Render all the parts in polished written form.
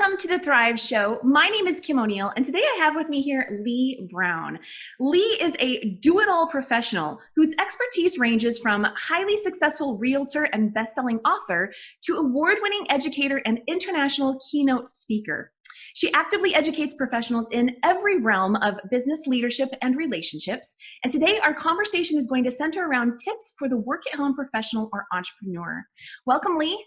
Welcome to the Thrive Show. My name is Kim O'Neill, and today I have with me here Leigh Brown. Leigh is a do-it-all professional whose expertise ranges from highly successful realtor and best-selling author to award-winning educator and international keynote speaker. She actively educates professionals in every realm of business leadership and relationships. And today our conversation is going to center around tips for the work-at-home professional or entrepreneur. Welcome, Leigh.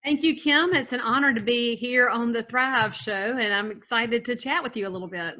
Thank you, Kim. It's an honor to be here on the Thrive Show, and I'm excited to chat with you a little bit.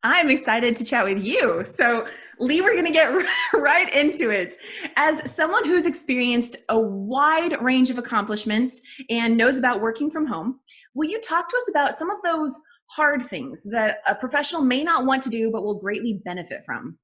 I'm excited to chat with you. So, Leigh, we're going to get right into it. As someone who's experienced a wide range of accomplishments and knows about working from home, will you talk to us about some of those hard things that a professional may not want to do but will greatly benefit from?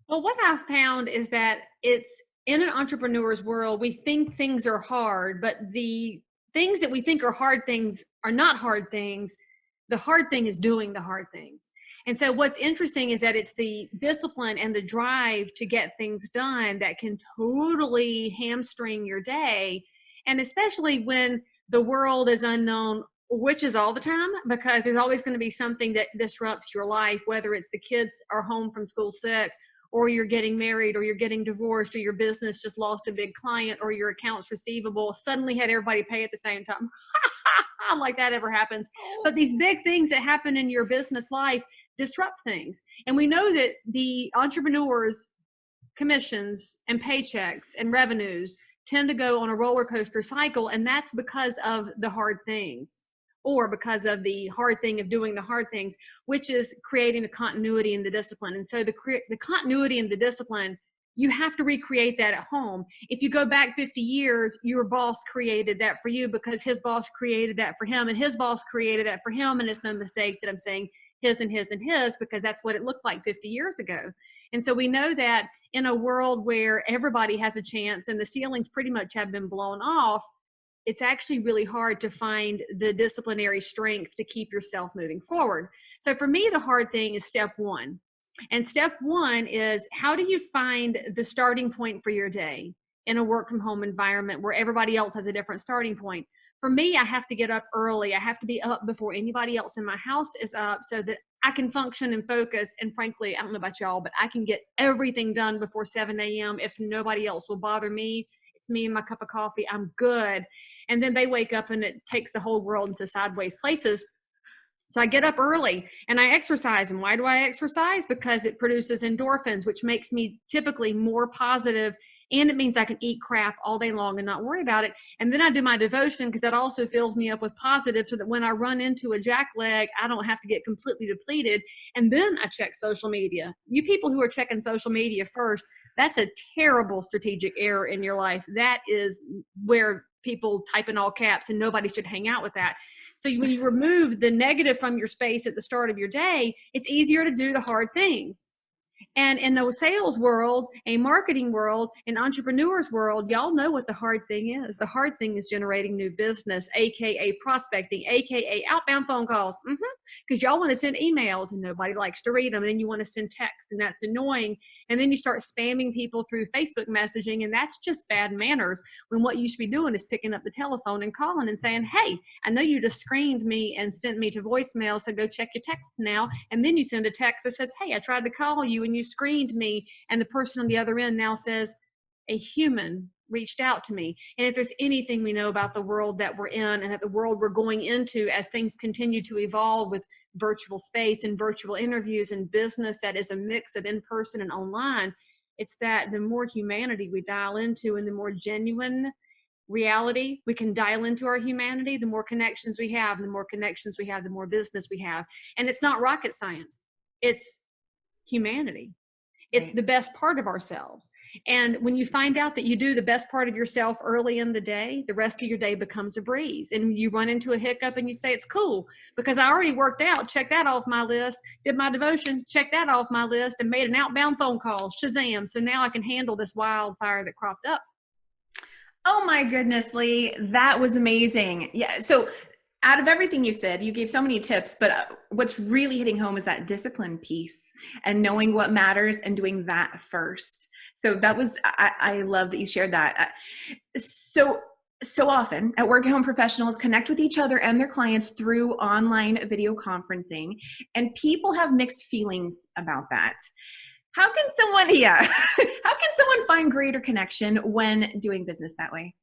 Well, what I've found is that it's in an entrepreneur's world, we think things are hard, but the things that we think are hard things are not hard things. The hard thing is doing the hard things. And so what's interesting is that it's the discipline and the drive to get things done that can totally hamstring your day. And especially when the world is unknown, which is all the time, because there's always going to be something that disrupts your life, whether it's the kids are home from school sick, or you're getting married, or you're getting divorced, or your business just lost a big client, or your accounts receivable suddenly had everybody pay at the same time. Like that ever happens. But these big things that happen in your business life disrupt things. And we know that the entrepreneurs' commissions and paychecks and revenues tend to go on a roller coaster cycle, and that's because of the hard things, or because of the hard thing of doing the hard things, which is creating the continuity and the discipline. And so the continuity and the discipline, you have to recreate that at home. If you go back 50 years, your boss created that for you because his boss created that for him, and his boss created that for him. And it's no mistake that I'm saying his and his and his, because that's what it looked like 50 years ago. And so we know that in a world where everybody has a chance and the ceilings pretty much have been blown off, it's actually really hard to find the disciplinary strength to keep yourself moving forward. So for me, the hard thing is step one. And step one is, how do you find the starting point for your day in a work from home environment where everybody else has a different starting point? For me, I have to get up early. I have to be up before anybody else in my house is up so that I can function and focus. And frankly, I don't know about y'all, but I can get everything done before 7 a.m. if nobody else will bother me. It's me and my cup of coffee. I'm good. And then they wake up and it takes the whole world into sideways places. So I get up early and I exercise. And why do I exercise? Because it produces endorphins, which makes me typically more positive. And it means I can eat crap all day long and not worry about it. And then I do my devotion because that also fills me up with positive so that when I run into a jackleg, I don't have to get completely depleted. And then I check social media. You people who are checking social media first, that's a terrible strategic error in your life. That is where people type in all caps, and nobody should hang out with that. So when you remove the negative from your space at the start of your day, it's easier to do the hard things. And in the sales world, a marketing world, an entrepreneur's world, y'all know what the hard thing is. The hard thing is generating new business, AKA prospecting, AKA outbound phone calls. Because y'all want to send emails and nobody likes to read them. And then you want to send text, and that's annoying. And then you start spamming people through Facebook messaging, and that's just bad manners, when what you should be doing is picking up the telephone and calling and saying, hey, I know you just screened me and sent me to voicemail, so go check your text now. And then you send a text that says, hey, I tried to call you and you screened me. And the person on the other end now says, a human reached out to me. And if there's anything we know about the world that we're in and that the world we're going into as things continue to evolve with virtual space and virtual interviews and business that is a mix of in-person and online, it's that the more humanity we dial into and the more genuine reality we can dial into our humanity, the more connections we have, and the more connections we have, the more business we have. And it's not rocket science. It's humanity. It's the best part of ourselves. And when you find out that you do the best part of yourself early in the day, the rest of your day becomes a breeze. And you run into a hiccup and you say, it's cool because I already worked out, check that off my list, did my devotion, check that off my list, and made an outbound phone call, shazam. So now I can handle this wildfire that cropped up. Oh my goodness, Leigh, that was amazing. Yeah. So out of everything you said, you gave so many tips, but what's really hitting home is that discipline piece and knowing what matters and doing that first. So that was, I love that you shared that. So So often at work at home professionals connect with each other and their clients through online video conferencing, and people have mixed feelings about that. How can someone, yeah, how can someone find greater connection when doing business that way?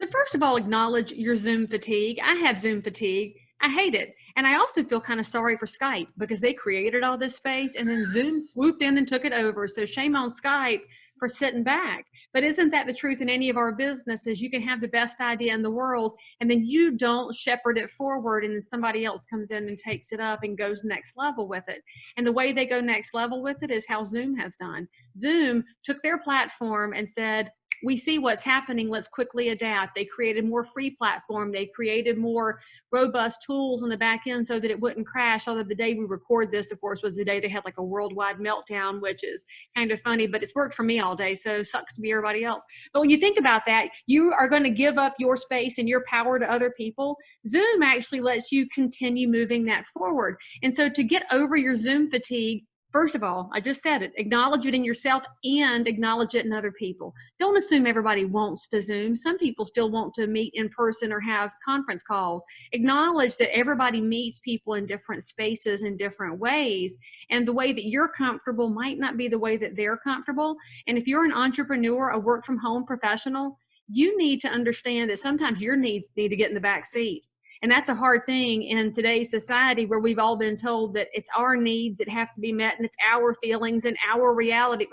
So first of all, acknowledge your Zoom fatigue. I have Zoom fatigue. I hate it. And I also feel kind of sorry for Skype because they created all this space and then Zoom swooped in and took it over. So shame on Skype for sitting back. But isn't that the truth in any of our businesses? You can have the best idea in the world and then you don't shepherd it forward and then somebody else comes in and takes it up and goes next level with it. And the way they go next level with it is how Zoom has done. Zoom took their platform and said, we see what's happening. Let's quickly adapt. They created more free platform. They created more robust tools on the back end so that it wouldn't crash. Although the day we record this, of course, was the day they had like a worldwide meltdown, which is kind of funny, but it's worked for me all day. So sucks to be everybody else. But when you think about that, you are going to give up your space and your power to other people. Zoom actually lets you continue moving that forward. And so to get over your Zoom fatigue, first of all, I just said it, acknowledge it in yourself and acknowledge it in other people. Don't assume everybody wants to Zoom. Some people still want to meet in person or have conference calls. Acknowledge that everybody meets people in different spaces in different ways. And the way that you're comfortable might not be the way that they're comfortable. And if you're an entrepreneur, a work from home professional, you need to understand that sometimes your needs need to get in the back seat. And that's a hard thing in today's society where we've all been told that it's our needs that have to be met and it's our feelings and our reality.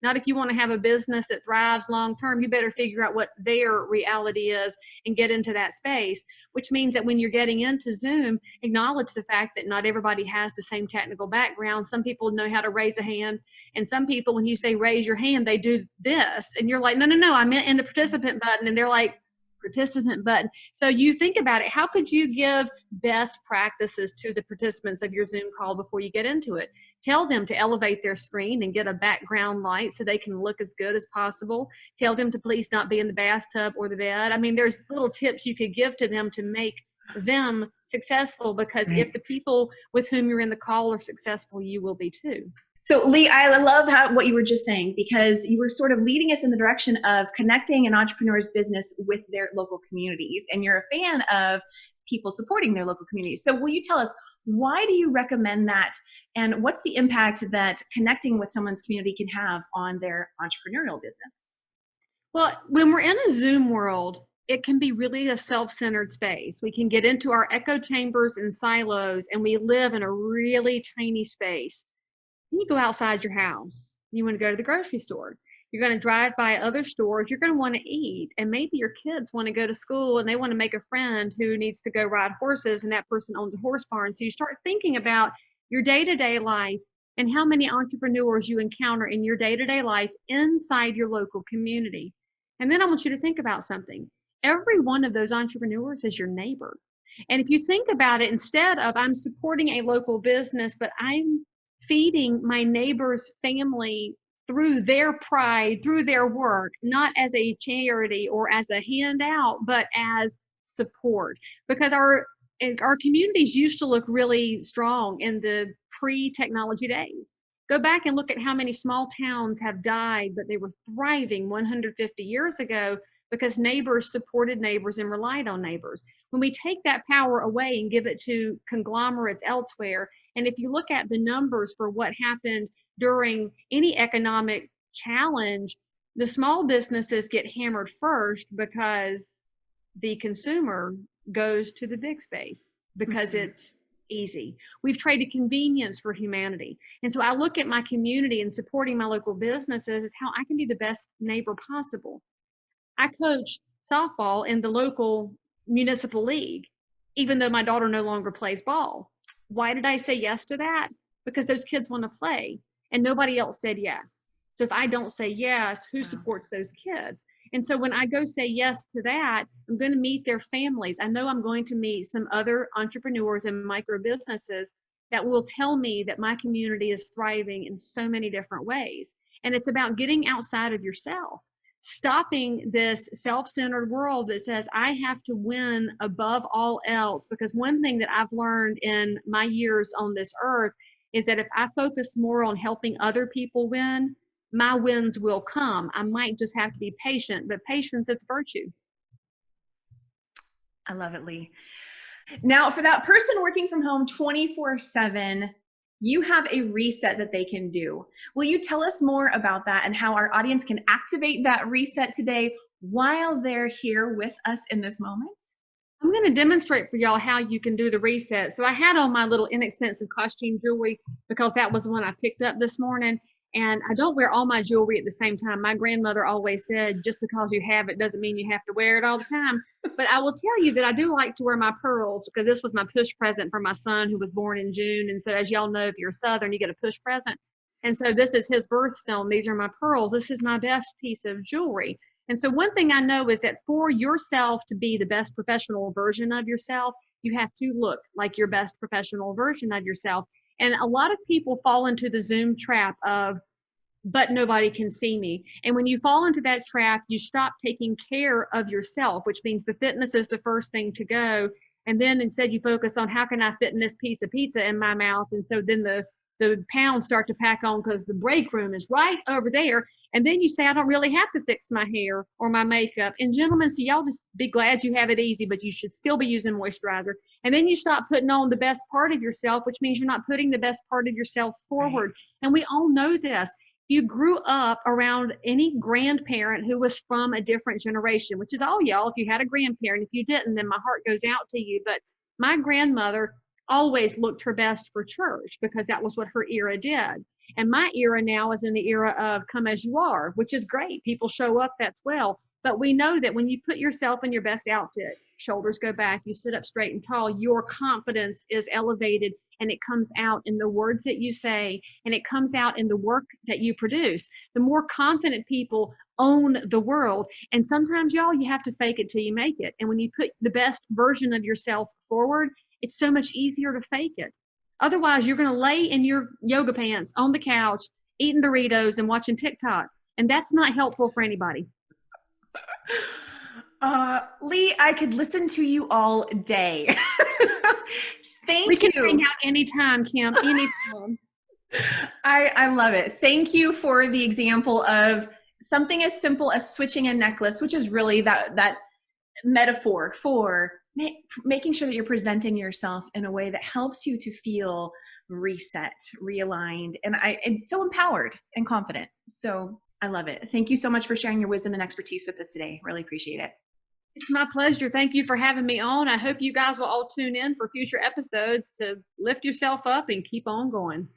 Not if you want to have a business that thrives long term. You better figure out what their reality is and get into that space, which means that when you're getting into Zoom, acknowledge the fact that not everybody has the same technical background. Some people know how to raise a hand. And some people, when you say raise your hand, they do this. And you're like, no, I meant in the participant button. And they're like, participant button. So you think about it, how could you give best practices to the participants of your Zoom call before you get into it? Tell them to elevate their screen and get a background light so they can look as good as possible. Tell them to please not be in the bathtub or the bed. I mean, there's little tips you could give to them to make them successful, because if the people with whom you're in the call are successful, you will be too. So Leigh, I love what you were just saying, because you were sort of leading us in the direction of connecting an entrepreneur's business with their local communities. And you're a fan of people supporting their local communities. So will you tell us, why do you recommend that? And what's the impact that connecting with someone's community can have on their entrepreneurial business? Well, when we're in a Zoom world, it can be really a self-centered space. We can get into our echo chambers and silos, and we live in a really tiny space. You go outside your house. You want to go to the grocery store. You're going to drive by other stores. You're going to want to eat. And maybe your kids want to go to school and they want to make a friend who needs to go ride horses, and that person owns a horse barn. So you start thinking about your day-to-day life and how many entrepreneurs you encounter in your day-to-day life inside your local community. And then I want you to think about something. Every one of those entrepreneurs is your neighbor. And if you think about it, instead of I'm supporting a local business, but I'm feeding my neighbor's family through their pride, through their work, not as a charity or as a handout, but as support. Because our communities used to look really strong in the pre-technology days. Go back and look at how many small towns have died, but they were thriving 150 years ago because neighbors supported neighbors and relied on neighbors. When we take that power away and give it to conglomerates elsewhere, and if you look at the numbers for what happened during any economic challenge, the small businesses get hammered first because the consumer goes to the big space because it's easy. We've traded convenience for humanity. And so I look at my community and supporting my local businesses as how I can be the best neighbor possible. I coach softball in the local municipal league, even though my daughter no longer plays ball. Why did I say yes to that? Because those kids want to play and nobody else said yes. So if I don't say yes, who supports those kids? And so when I go say yes to that, I'm going to meet their families. I know I'm going to meet some other entrepreneurs and micro businesses that will tell me that my community is thriving in so many different ways. And it's about getting outside of yourself, stopping this self-centered world that says I have to win above all else. Because one thing that I've learned in my years on this earth is that if I focus more on helping other people win, my wins will come. I might just have to be patient, but patience, it's virtue. I love it, Leigh. Now, for that person working from home 24/7, you have a reset that they can do. Will you tell us more about that and how our audience can activate that reset today while they're here with us in this moment? I'm going to demonstrate for y'all how you can do the reset. So I had on my little inexpensive costume jewelry because that was the one I picked up this morning. And I don't wear all my jewelry at the same time. My grandmother always said, just because you have it doesn't mean you have to wear it all the time. But I will tell you that I do like to wear my pearls because this was my push present for my son who was born in June. And so, as y'all know, if you're Southern, you get a push present. And so this is his birthstone. These are my pearls. This is my best piece of jewelry. And so one thing I know is that for yourself to be the best professional version of yourself, you have to look like your best professional version of yourself. And a lot of people fall into the Zoom trap of, but nobody can see me. And when you fall into that trap, you stop taking care of yourself, which means the fitness is the first thing to go. And then instead you focus on how can I fit in this piece of pizza in my mouth? And so then the pounds start to pack on because the break room is right over there. And then you say, I don't really have to fix my hair or my makeup. And gentlemen, so y'all just be glad you have it easy, but you should still be using moisturizer. And then you stop putting on the best part of yourself, which means you're not putting the best part of yourself forward. Right. And we all know this. You grew up around any grandparent who was from a different generation, which is all y'all. If you had a grandparent, if you didn't, then my heart goes out to you. But my grandmother always looked her best for church because that was what her era did. And my era now is in the era of come as you are, which is great. People show up, that's well. But we know that when you put yourself in your best outfit, shoulders go back, you sit up straight and tall, your confidence is elevated, and it comes out in the words that you say, and it comes out in the work that you produce. The more confident people own the world. And sometimes, y'all, you have to fake it till you make it. And when you put the best version of yourself forward, it's so much easier to fake it. Otherwise, you're going to lay in your yoga pants on the couch, eating Doritos and watching TikTok. And that's not helpful for anybody. Leigh, I could listen to you all day. Thank you. We can hang out anytime, Kim, anytime. I love it. Thank you for the example of something as simple as switching a necklace, which is really that metaphor for making sure that you're presenting yourself in a way that helps you to feel reset, realigned, and so empowered and confident. So I love it. Thank you so much for sharing your wisdom and expertise with us today. Really appreciate it. It's my pleasure. Thank you for having me on. I hope you guys will all tune in for future episodes to lift yourself up and keep on going.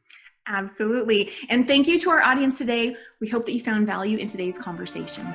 Absolutely. And thank you to our audience today. We hope that you found value in today's conversation.